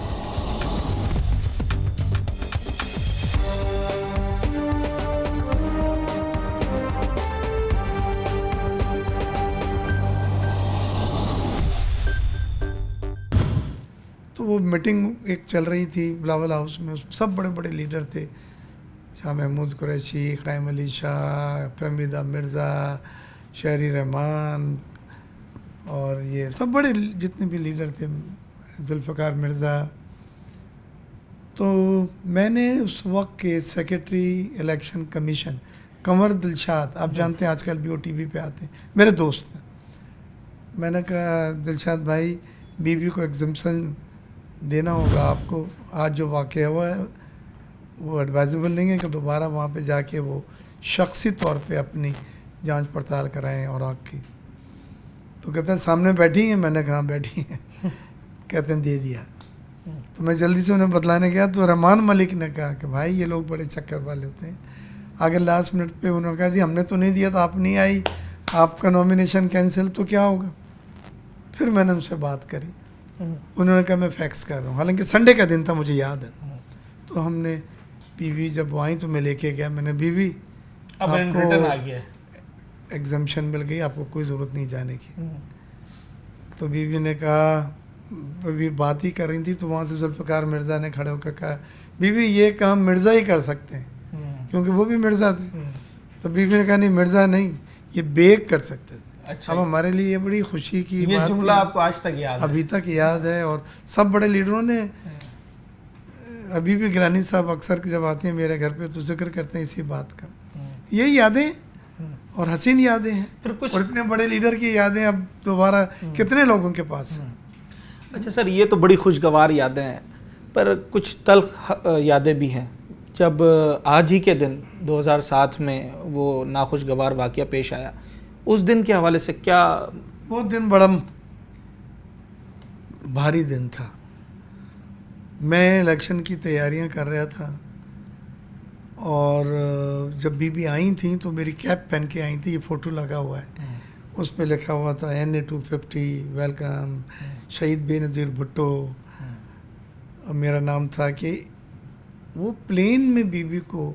तो वो मीटिंग एक चल रही थी बिलावल हाउस में, उसमें सब बड़े बड़े लीडर थे, शाह महमूद कुरैशी, क़ायम अली शाह, फहमीदा मिर्ज़ा, शहरी रहमान और ये सब बड़े जितने भी लीडर थे, जुल्फ़िकार मिर्ज़ा। तो मैंने उस वक्त के secretary election commission Kanwar Dilshad, आप जानते हैं आजकल BOTV पे आते हैं, मेरे दोस्त हैं। मैंने कहा दिलशाद भाई बीवी को एग्जम्पशन देना होगा आपको, आज जो वाक़या हुआ है वो एडवाइजेबल नहीं है कि दोबारा वहाँ पे जाके वो शख्सी तौर पे अपनी जांच पड़ताल कराएं और आग की। तो कहते हैं सामने बैठी हैं, मैंने कहा बैठी हैं। कहते हैं दे दिया। तो मैं जल्दी से उन्हें बतलाने गया तो रहमान मलिक ने कहा कि भाई ये लोग बड़े चक्कर वाले होते हैं। आगे लास्ट मिनट पे उन्होंने कहा जी हमने तो नहीं दिया, तो आप नहीं आई, आपका नॉमिनेशन कैंसिल, तो क्या होगा। फिर मैंने उनसे बात करी, उन्होंने कहा मैं फैक्स कर रहा हूँ, हालांकि संडे का दिन था मुझे याद है। तो हमने बीवी जब वो आई तो मैं लेके गया, मैंने बीवी आपको एग्जम्पशन मिल गई, आपको कोई ज़रूरत नहीं जाने की। तो बीवी ने कहा, बीवी बात ही कर रही थी तो वहाँ से जुल्फ़िकार मिर्ज़ा ने खड़े होकर कहा बीवी ये काम मिर्ज़ा ही कर सकते हैं, क्योंकि वो भी मिर्ज़ा थे। तो बीवी ने कहा नहीं मिर्ज़ा नहीं, ये बेग कर सकते थे। अच्छा, अब हमारे लिए ये बड़ी खुशी की ये बात जुमला आपको आज तक याद है? अभी तक याद है। और सब बड़े लीडरों ने, अभी भी गिलानी साहब अक्सर जब आते हैं मेरे घर पे तो जिक्र करते हैं इसी बात का। यही यादें और हसीन यादें हैं, फिर कुछ और इतने बड़े लीडर की यादें अब दोबारा कितने लोगों के पास हैं। अच्छा सर, ये तो बड़ी खुशगवार यादें हैं, पर कुछ तल्ख यादें भी हैं। जब आज ही के दिन 2007 में वो नाखुशगवार वाक़या पेश आया, उस दिन के हवाले से क्या? वो दिन बड़ा भारी दिन था। मैं इलेक्शन की तैयारियां कर रहा था और जब बीबी आई थी तो मेरी कैप पहन के आई थी, ये फ़ोटो लगा हुआ है, उस पर लिखा हुआ था NA 250 वेलकम शहीद बेनज़ीर भुट्टो। और मेरा नाम था कि वो प्लेन में बीबी को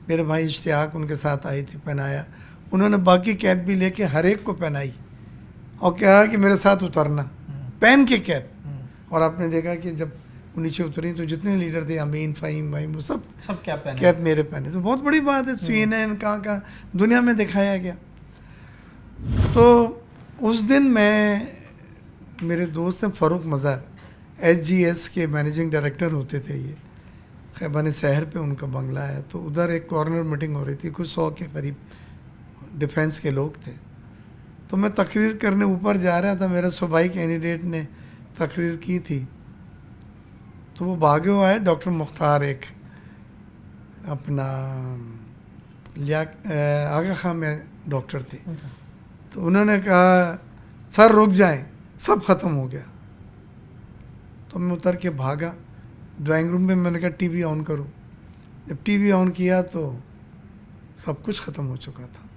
मेरे भाई इश्तियाक उनके साथ आई थी, पहनाया। उन्होंने बाकी कैप भी लेके हर एक को पहनाई और कहा कि मेरे साथ उतरना, पहन के कैप। और आपने देखा कि जब वो नीचे उतरी तो जितने लीडर थे, अमीन, फ़हीम, वाहीम, वो सब कैप मेरे पहने। तो बहुत बड़ी बात है, CNN कहाँ दुनिया में दिखाया गया। तो उस दिन मैं, मेरे दोस्त हैं फ़ारूक मज़ार, SGS के मैनेजिंग डायरेक्टर होते थे, ये खैबान शहर पे उनका बंगला है। तो उधर एक कॉर्नर मीटिंग हो रही थी, कुछ 100 के करीब डिफेंस के लोग थे। तो मैं तकरीर करने ऊपर जा रहा था, मेरा सूबाई कैंडिडेट ने तकरीर की थी, तो वो भागे हुआ है डॉक्टर मुख्तार, एक अपना आगा खां में डॉक्टर थे। तो उन्होंने कहा सर रुक जाएं, सब ख़त्म हो गया। तो मैं उतर के भागा ड्राइंग रूम में, मैंने कहा टीवी ऑन करो। जब टीवी ऑन किया तो सब कुछ ख़त्म हो चुका था।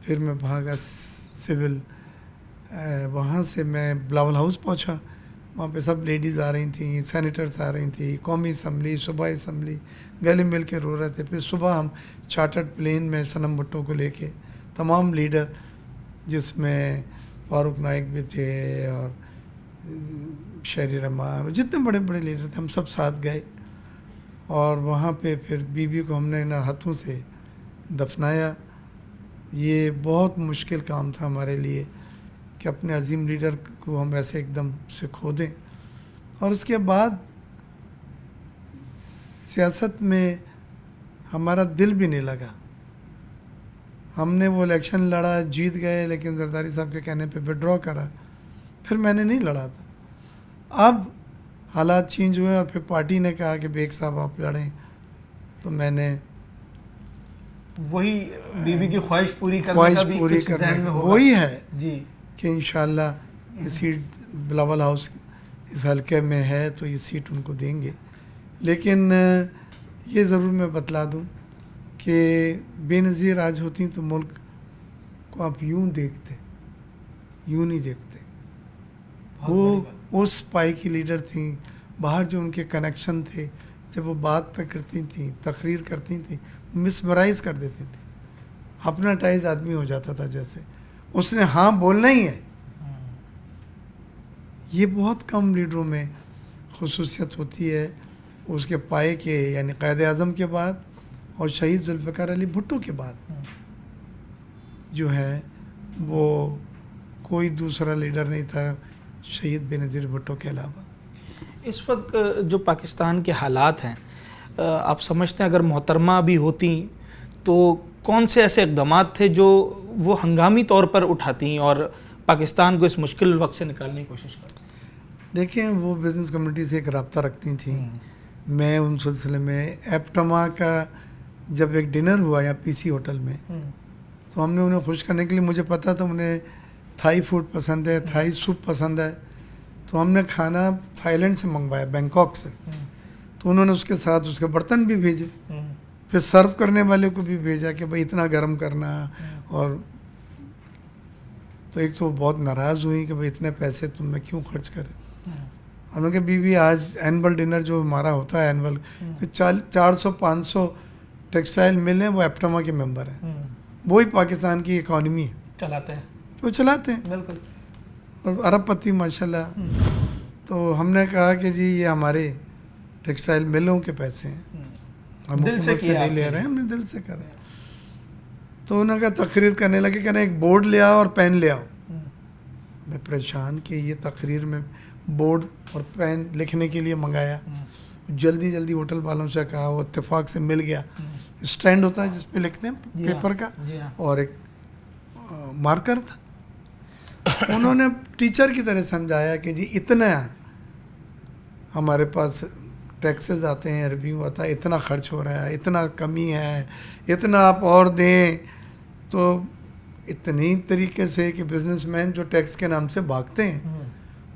फिर मैं भागा सिविल, वहाँ से मैं बिलावल हाउस पहुँचा, वहाँ पे सब लेडीज़ आ रही थी, सेनेटर्स आ रही थी, कौमी असम्बली, सूबाई असम्बली, गले मिल के रो रहे थे। फिर सुबह हम चार्टर्ड प्लेन में सनम भुट्टो को लेके तमाम लीडर, जिसमें फ़ारूक नाइक भी थे और शहरी रहमान, जितने बड़े बड़े लीडर थे, हम सब साथ गए। और वहाँ पे फिर बीवी को हमने इन हाथों से दफनाया। ये बहुत मुश्किल काम था हमारे लिए कि अपने अजीम लीडर को हम ऐसे एकदम से खो दें। और उसके बाद सियासत में हमारा दिल भी नहीं लगा। हमने वो इलेक्शन लड़ा, जीत गए, लेकिन जरदारी साहब के कहने पे विड्रॉ करा। फिर मैंने नहीं लड़ा था। अब हालात चेंज हुए और फिर पार्टी ने कहा कि बेग साहब आप लड़ें, तो मैंने वही बीबी की ख्वाहिश पूरी करने का भी कुछ ज़हन में होगा। वही है जी कि इंशाल्लाह ये सीट बिलावल हाउस इस हल्के में है तो ये सीट उनको देंगे। लेकिन ये ज़रूर मैं बतला दूं कि बेनज़ीर आज होती तो मुल्क को आप यूं देखते, यूं नहीं देखते। वो उस पाई की लीडर थी, बाहर जो उनके कनेक्शन थे, जब वो बात तक करती थी, तकरीर करती थी, मिसमराइज कर देती थी, अपनाटाइज आदमी हो जाता था जैसे। उसने हाँ बोलना ही है। ये बहुत कम लीडरों में खुसूसियत होती है। उसके पाए के यानी क़ायद आज़म के बाद और शहीद जुल्फ़िकार अली भुट्टो के बाद जो है वो कोई दूसरा लीडर नहीं था शहीद बेनज़ीर भुट्टो के अलावा। इस वक्त जो पाकिस्तान के हालात हैं, आप समझते हैं अगर मोहतरमा भी होती तो कौन से ऐसे इक़दाम थे जो वो हंगामी तौर पर उठाती और पाकिस्तान को इस मुश्किल वक्त से निकालने की कोशिश करती? देखें, वो बिज़नेस कम्युनिटी से एक रब्ता रखती थी। मैं उन सिलसिले में एप्टमा का जब एक डिनर हुआ या पीसी होटल में, तो हमने उन्हें खुश करने के लिए, मुझे पता था उन्हें थाई फूड पसंद है, थाई सूप पसंद है, तो हमने खाना थाईलैंड से मंगवाया, बैंकॉक से। तो उन्होंने उसके साथ उसके बर्तन भी भेजे, फिर सर्व करने वाले को भी भेजा कि भाई इतना गर्म करना। और तो एक तो बहुत नाराज़ हुई कि भाई इतने पैसे तुमने क्यों खर्च करे। हमने कहा बीवी आज एनुअल डिनर जो हमारा होता है एनुअल, 400-500 टेक्सटाइल मिल हैं, वो एप्टमा के मेंबर हैं, वही पाकिस्तान की इकॉनमी है, चलाते हैं, वो चलाते हैं बिल्कुल, और अरबपति माशाल्लाह। तो हमने कहा कि जी ये हमारे टेक्सटाइल मिलों के पैसे हैं, हम हुकूमत से नहीं ले रहे हैं, हमने दिल से करा। तो उन्होंने कहा तकरीर करने लगे, कहना एक बोर्ड ले आओ और पेन ले आओ। मैं परेशान कि ये तकरीर में बोर्ड और पेन लिखने के लिए मंगाया। जल्दी जल्दी होटल वालों से कहा, वो इत्तेफाक से मिल गया। स्टैंड होता है जिस पे लिखते हैं पेपर का, और एक मार्कर था। उन्होंने टीचर की तरह समझाया कि जी इतना हमारे पास टैक्सेस आते हैं, रिव्यू आता है, इतना खर्च हो रहा है, इतना कमी है, इतना आप और दें। तो इतनी तरीके से कि बिजनेसमैन जो टैक्स के नाम से भागते हैं,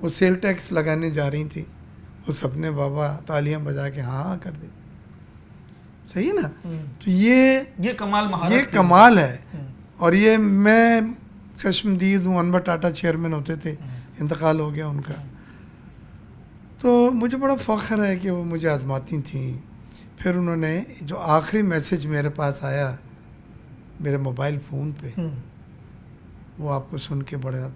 वो सेल टैक्स लगाने जा रही थी, वो सबने बाबा तालियां बजा के हाँ कर दी। सही है ना? तो ये कमाल है। और ये मैं चश्मदीद हूँ, अनवर टाटा चेयरमैन होते थे, इंतकाल हो गया उनका। तो मुझे बड़ा फ़ख्र है कि वो मुझे आजमाती थी। फिर उन्होंने जो आखिरी मैसेज मेरे पास आया मेरे मोबाइल फ़ोन पे, वो आपको सुन के बड़ा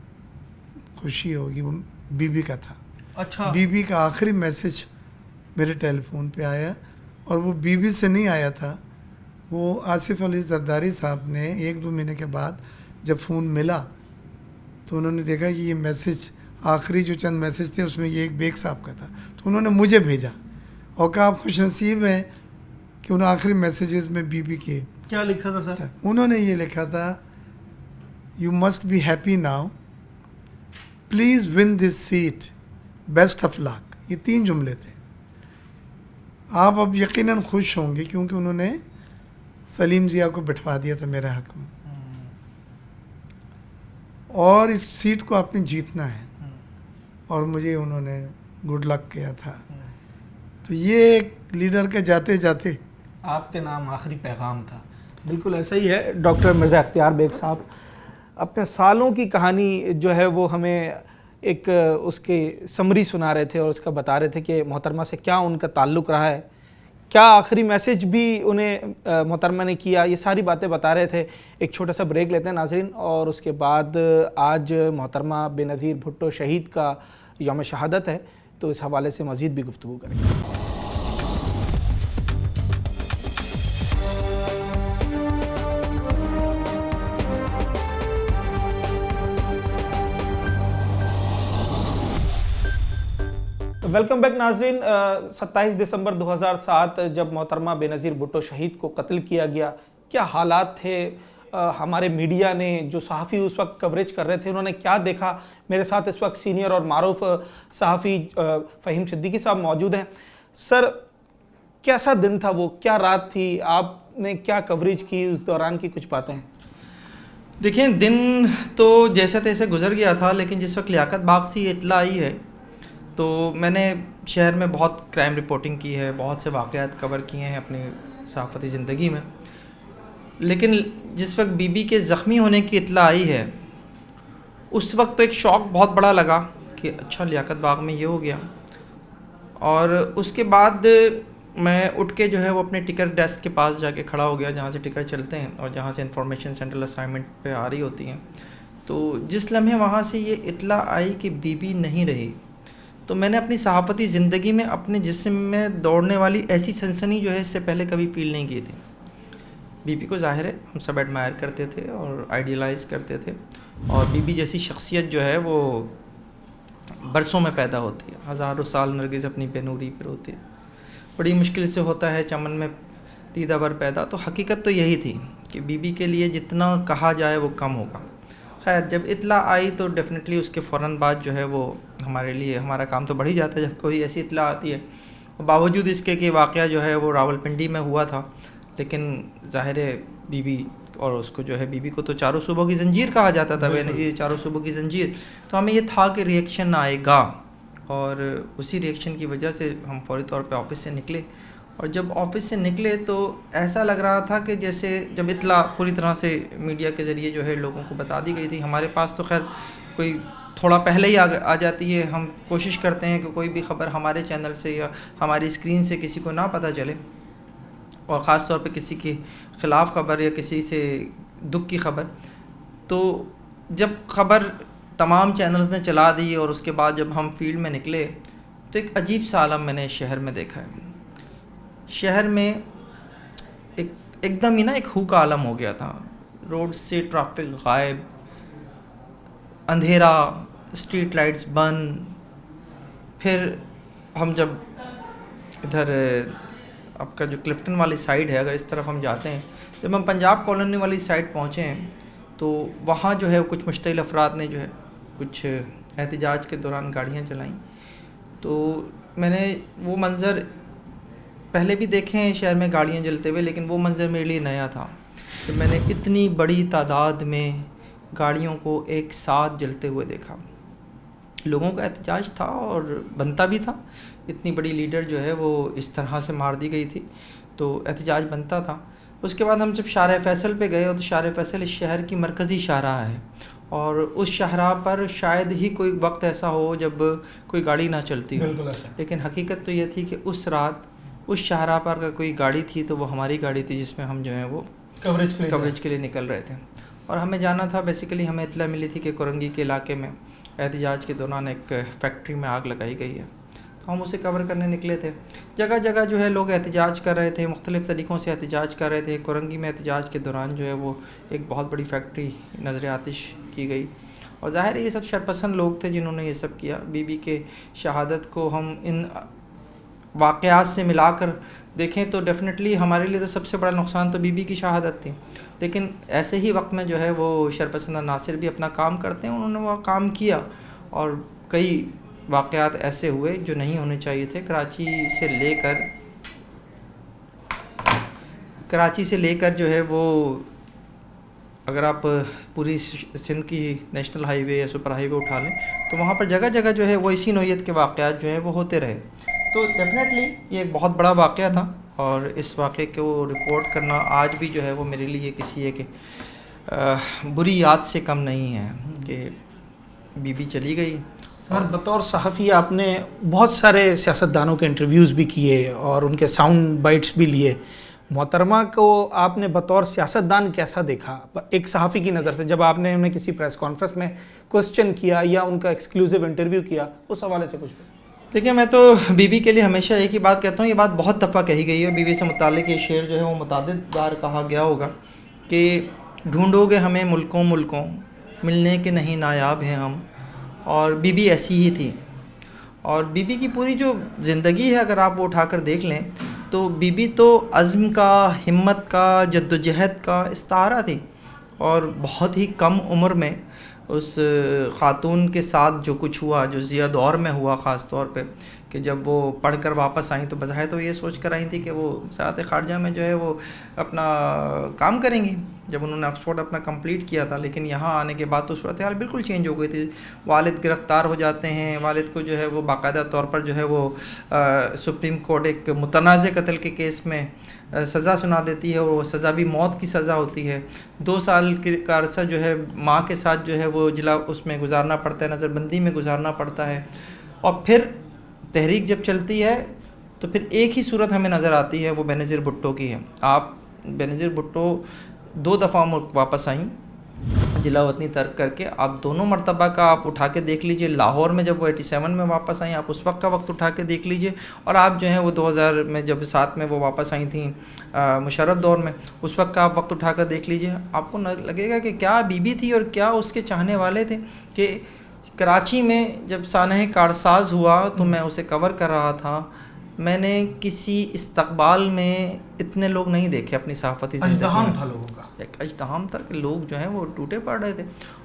खुशी होगी, वो बीबी का था। अच्छा। बीबी का आखिरी मैसेज मेरे टेलीफोन पे आया, और वो बीबी से नहीं आया था, वो आसिफ अली जरदारी साहब ने 1-2 महीने के बाद जब फ़ोन मिला तो उन्होंने देखा कि ये मैसेज, आखिरी जो चंद मैसेज थे उसमें ये एक बेग साहब का था, तो उन्होंने मुझे भेजा और कहा आप खुशनसीब हैं कि उन आखिरी मैसेजेस में बीबी के क्या लिखा था सर? उन्होंने ये लिखा था, you must be happy now, please win this seat, best of luck. ये 3 जुमले थे। आप अब यकीनन खुश होंगे क्योंकि उन्होंने सलीम जिया को बिठवा दिया था मेरे हक में, और इस सीट को आपने जीतना है, और मुझे उन्होंने गुड लक किया था। तो ये एक लीडर के जाते जाते आपके नाम आखिरी पैगाम था। बिल्कुल ऐसा ही है। डॉक्टर मिर्ज़ा इख्तियार बेग साहब अपने सालों की कहानी जो है वो हमें एक उसके समरी सुना रहे थे और उसका बता रहे थे कि मोहतरमा से क्या उनका ताल्लुक़ रहा है, क्या आखिरी मैसेज भी उन्हें मोहतरमा ने किया, ये सारी बातें बता रहे थे। एक छोटा सा ब्रेक लेते हैं नाज़रीन, और उसके बाद आज मोहतरमा बेनज़ीर भुट्टो शहीद का यौम शहादत है, तो इस हवाले से मज़ीद भी गुफ्तगू करेंगे। वेलकम बैक नाजरीन। 27 दिसंबर 2007 जब मोहतरमा बेनज़ीर भुट्टो शहीद को कत्ल किया गया, क्या हालात थे हमारे मीडिया ने, जो सहाफ़ी उस वक्त कवरेज कर रहे थे, उन्होंने क्या देखा? मेरे साथ इस वक्त सीनियर और मारूफ सहाफ़ी फ़हीम सिद्दीकी साहब मौजूद हैं। सर, कैसा दिन था वो, क्या रात थी, आपने क्या कवरेज की उस दौरान की कुछ बातें? देखिए, दिन तो जैसे तैसे गुजर गया था, लेकिन जिस वक्त लियाकत बाग से ये इत्ला आई है तो मैंने शहर में बहुत क्राइम रिपोर्टिंग की है, बहुत से वाक़यात कवर किए हैं अपनी सहाफ़ती ज़िंदगी में, लेकिन जिस वक्त बीबी के ज़ख्मी होने की इत्ला आई है उस वक्त तो एक शौक़ बहुत बड़ा लगा कि अच्छा लियाकत बाग में ये हो गया। और उसके बाद मैं उठ के जो है वो अपने टिकट डेस्क के पास जाके खड़ा हो गया, जहाँ से टिकट चलते हैं और जहाँ से इंफॉर्मेशन सेंट्रल असाइनमेंट पे आ रही होती हैं। तो जिस लम्हे वहाँ से ये इत्ला आई कि बीबी नहीं रही, तो मैंने अपनी सहाफ़ती ज़िंदगी में अपने जिस्म में दौड़ने वाली ऐसी सनसनी जो है इससे पहले कभी फ़ील नहीं की थी। बीबी को ज़ाहिर है हम सब एडमायर करते थे और आइडियलाइज़ करते थे, और बीबी जैसी शख्सियत जो है वो बरसों में पैदा होती है, हज़ारों साल नरगिस अपनी बेनूरी पर होती है, बड़ी मुश्किल से होता है चमन में दीदावर पैदा। तो हकीकत तो यही थी कि बीबी के लिए जितना कहा जाए वो कम होगा। खैर, जब इत्ला आई तो डेफिनेटली उसके फ़ौरन बाद जो है वो हमारे लिए हमारा काम तो बढ़ ही जाता है जब कोई ऐसी इत्ला आती है। बावजूद इसके कि वाक़या जो है वो रावलपिंडी में हुआ था, लेकिन ज़ाहिर है बीबी और उसको जो है बीबी को तो चारों सूबों की ज़ंजीर कहा जाता था, बेनज़ीर चारों सूबों की ज़ंजीर। तो हमें ये था कि रिएक्शन आएगा, और उसी रिएक्शन की वजह से हम फौरी तौर पे ऑफ़िस से निकले। और जब ऑफ़िस से निकले तो ऐसा लग रहा था कि जैसे जब इत्ला पूरी तरह से मीडिया के ज़रिए जो है लोगों को बता दी गई थी, हमारे पास तो खैर कोई थोड़ा पहले ही आ जाती है। हम कोशिश करते हैं कि कोई भी ख़बर हमारे चैनल से या हमारी स्क्रीन से किसी को ना पता चले, और ख़ास तौर पे किसी के ख़िलाफ़ ख़बर या किसी से दुख की ख़बर। तो जब ख़बर तमाम चैनल्स ने चला दी और उसके बाद जब हम फील्ड में निकले तो एक अजीब सा आलम मैंने शहर में देखा है। शहर में एकदम ही ना एक हू का आलम हो गया था। रोड से ट्रैफिक गायब, अंधेरा, स्ट्रीट लाइट्स बंद। फिर हम जब इधर आपका जो क्लिफ्टन वाली साइड है, अगर इस तरफ हम जाते हैं, जब हम पंजाब कॉलोनी वाली साइड पहुँचे हैं तो वहाँ जो है कुछ मुश्तिल अफराद ने जो है कुछ एहतजाज के दौरान गाड़ियाँ चलाईं। तो मैंने वो मंज़र पहले भी देखे हैं शहर में गाड़ियाँ जलते हुए, लेकिन वो मंज़र मेरे लिए नया था कि मैंने इतनी बड़ी तादाद में गाड़ियों को एक साथ जलते हुए देखा। लोगों का एहतजाज था और बनता भी था। इतनी बड़ी लीडर जो है वो इस तरह से मार दी गई थी, तो एहतजाज बनता था। उसके बाद हम जब शाहराह फैसल पे गए, तो शाहराह फैसल इस शहर की मरकज़ी शाहराह है, और उस शाहराह पर शायद ही कोई वक्त ऐसा हो जब कोई गाड़ी ना चलती हो। लेकिन हकीकत तो ये थी कि उस रात उस शाहराह पर अगर कोई गाड़ी थी तो वो हमारी गाड़ी थी, जिसमें हम जो है वो कवरेज के लिए निकल रहे थे। और हमें जाना था, बेसिकली हमें इत्तला मिली थी कि कोरंगी के इलाके में एहतजाज के दौरान एक फैक्ट्री में आग लगाई गई है, तो हम उसे कवर करने निकले थे। जगह जगह जो है लोग एहतजाज कर रहे थे, मुख्तलिफ़ तरीक़ों से एहतजाज कर रहे थे। कोरंगी में एहतजाज के दौरान जो है वो एक बहुत बड़ी फैक्ट्री नज़र आतिश की गई, और ज़ाहिर है ये सब शरपसंद लोग थे जिन्होंने ये सब किया। बीबी के शहादत को हम इन वाक़यात से मिलाकर देखें तो डेफिनेटली हमारे लिए तो सबसे बड़ा नुकसान तो बीबी की शहादत थी, लेकिन ऐसे ही वक्त में जो है वो शरपसंद नासिर भी अपना काम करते हैं, उन्होंने वो काम किया। और कई वाक़यात ऐसे हुए जो नहीं होने चाहिए थे। कराची से लेकर जो है वो, अगर आप पूरी सिंध की नेशनल हाईवे या सुपर हाईवे उठा लें तो वहाँ पर जगह जगह जो है वो इसी नौइयत के वाक़यात जो हैं वो होते रहे। तो डेफिनेटली ये एक बहुत बड़ा वाक़या था, और इस वाक़े को रिपोर्ट करना आज भी जो है वो मेरे लिए किसी एक बुरी याद से कम नहीं है कि बीबी चली गई। सर, बतौर सहाफ़ी आपने बहुत सारे सियासतदानों के इंटरव्यूज़ भी किए और उनके साउंड बाइट्स भी लिए। मोहतरमा को आपने बतौर सियासतदान कैसा देखा एक सहाफ़ी की नज़र से, जब आपने उन्हें किसी प्रेस कॉन्फ्रेंस में क्वेश्चन किया या उनका एक्सक्लूसिव इंटरव्यू किया, उस हवाले से कुछ? देखिए, मैं तो बीबी के लिए हमेशा एक ही बात कहता हूँ, ये बात बहुत दफ़ा कही गई है। बीबी से मुताल्लिक़ ये शेर जो है वो मुतादिद बार कहा गया होगा कि ढूंढोगे हमें मुल्कों मुल्कों, मिलने के नहीं नायाब हैं हम। और बीबी ऐसी ही थी, और बीबी की पूरी जो ज़िंदगी है अगर आप वो उठाकर देख लें तो बीबी तो अज़्म का, हिम्मत का, जद्दोजहद का इस्तारा थी। और बहुत ही कम उम्र में उस ख़ातून के साथ जो कुछ हुआ, जो ज़िया दौर में हुआ ख़ास तौर पे, कि जब वो पढ़कर वापस आई तो बज़ाहिर तो ये सोच कर आई थी कि वो वज़ारत ख़ारजा में जो है वो अपना काम करेंगी, जब उन्होंने ऑक्सफोर्ड अपना कंप्लीट किया था। लेकिन यहाँ आने के बाद तो सूरत हाल बिल्कुल चेंज हो गई थी। वालिद गिरफ़्तार हो जाते हैं, वालिद को जो है वो बाकायदा तौर पर जो है वो सुप्रीम कोर्ट एक मुतनाज़ कत्ल के केस में सज़ा सुना देती है, और वो सज़ा भी मौत की सज़ा होती है। 2 साल का अरसा जो है माँ के साथ जो है वो जिला उसमें गुजारना पड़ता है, नज़रबंदी में गुजारना पड़ता है। और फिर तहरीक जब चलती है तो फिर एक ही सूरत हमें नज़र आती है, वो बेनज़ीर भुट्टो की है। आप बेनज़ीर भुट्टो 2 दफ़ा मुल्क वापस आईं जिला वतनी तर्क करके। आप दोनों मरतबा का आप उठा के देख लीजिए। लाहौर में जब वो 87 में वापस आई, आप उस वक्त का वक्त उठा के देख लीजिए, और आप जो है वो 2000 में जब 7 में वो वापस आई थी मुशर्रफ दौर में, उस वक्त का आप वक्त उठा कर देख लीजिए। आपको लगेगा कि क्या बीबी थी और क्या उसके चाहने वाले थे। कि कराची में जब सानह कारसाज हुआ तो मैं उसे कवर कर रहा था, मैंने किसी इस्तकबाल में इतने लोग नहीं देखे अपनी सहाफ़ती ज़िंदगी में। था लोगों का, एक अजतहाम था कि लोग जो हैं वो टूटे पड़ रहे थे।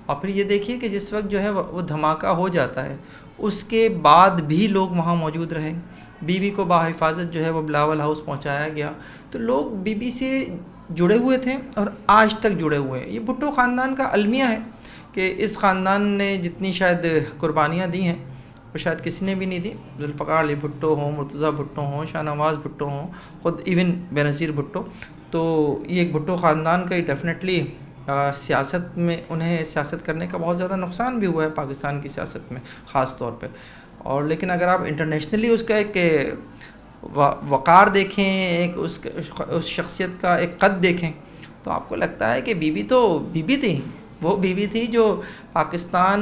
और फिर ये देखिए कि जिस वक्त जो है वो धमाका हो जाता है, उसके बाद भी लोग वहाँ मौजूद रहे। बीबी को बाहिफाजत जो है वो बिलावल हाउस पहुँचाया गया। तो लोग बीबी से जुड़े हुए थे और आज तक जुड़े हुए हैं। ये भुट्टो ख़ानदान का अलमिया है कि इस ख़ानदान ने जितनी शायद कुर्बानियाँ दी हैं वो शायद किसी ने भी नहीं दी। जुल्फ़िकार अली भुट्टो हों, मुर्तज़ा भुट्टो हों, शाहनवाज़ भुट्टो हों, ख़ुद इवन बेनज़ीर भुट्टो, तो ये एक भुट्टो ख़ानदान का ही डेफिनेटली सियासत में उन्हें सियासत करने का बहुत ज़्यादा नुकसान भी हुआ है पाकिस्तान की सियासत में ख़ास तौर पे। और लेकिन अगर आप इंटरनेशनली उसका एक वक़ार देखें, एक उस शख्सियत का एक कद देखें, तो आपको लगता है कि बीबी तो बीबी थी। वो बीबी थी जो पाकिस्तान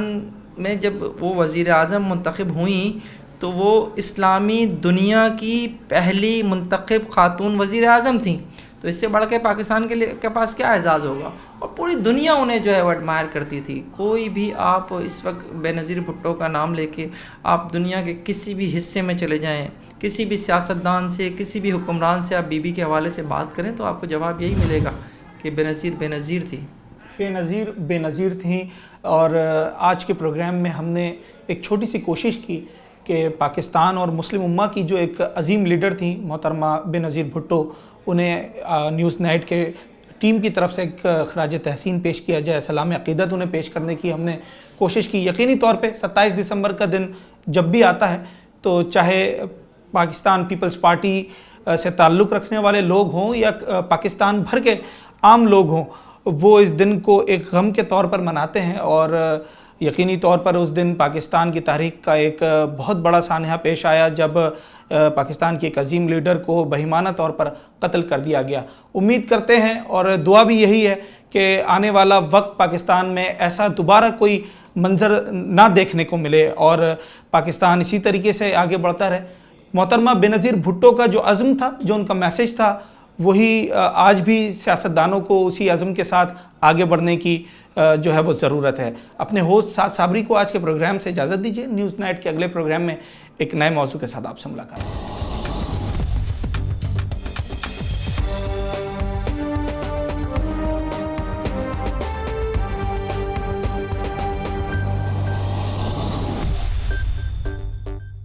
में जब वो वज़ीर आज़म मुंतखब हुई तो वो इस्लामी दुनिया की पहली मुंतखब ख़ातून वज़ीर आज़म थी। तो इससे बढ़ के पाकिस्तान के पास क्या एजाज़ होगा। और पूरी दुनिया उन्हें जो है वो एडमायर करती थी। कोई भी आप इस वक्त बेनज़ीर भुट्टो का नाम लेके आप दुनिया के किसी भी हिस्से में चले जाएं, किसी भी सियासतदान से, किसी भी हुक्मरान से आप बीबी के हवाले से बात करें तो आपको जवाब यही मिलेगा कि बेनज़ीर थी, बेनज़ीर थी। और आज के प्रोग्राम में हमने एक छोटी सी कोशिश की कि पाकिस्तान और मुस्लिम उम्मा की जो एक अजीम लीडर थी मोहतरमा बेनज़ीर भुट्टो, उन्हें न्यूज़ नाइट के टीम की तरफ से एक खराज तहसीन पेश किया जाए, सलाम अक़ीदत उन्हें पेश करने की हमने कोशिश की। यकीनी तौर पे 27 दिसंबर का दिन जब भी आता है तो चाहे पाकिस्तान पीपल्स पार्टी से ताल्लुक़ रखने वाले लोग हों या पाकिस्तान भर के आम लोग हों, वो इस दिन को एक गम के तौर पर मनाते हैं। और यकीनी तौर पर उस दिन पाकिस्तान की तारीख़ का एक बहुत बड़ा सानहा पेश आया जब पाकिस्तान के एक अजीम लीडर को बहिमाना तौर पर कत्ल कर दिया गया। उम्मीद करते हैं और दुआ भी यही है कि आने वाला वक्त पाकिस्तान में ऐसा दोबारा कोई मंजर ना देखने को मिले और पाकिस्तान इसी तरीके से आगे बढ़ता रहे। मोहतरमा बेनज़ीर भुट्टो का जो अज़्म था, जो उनका मैसेज था, वही आज भी सियासतदानों को उसी अज़्म के साथ आगे बढ़ने की जो है वो ज़रूरत है। अपने होस्ट साद साबरी को आज के प्रोग्राम से इजाज़त दीजिए। न्यूज़ नाइट के अगले प्रोग्राम में एक नए मौजू के साथ आपसे मुलाकात।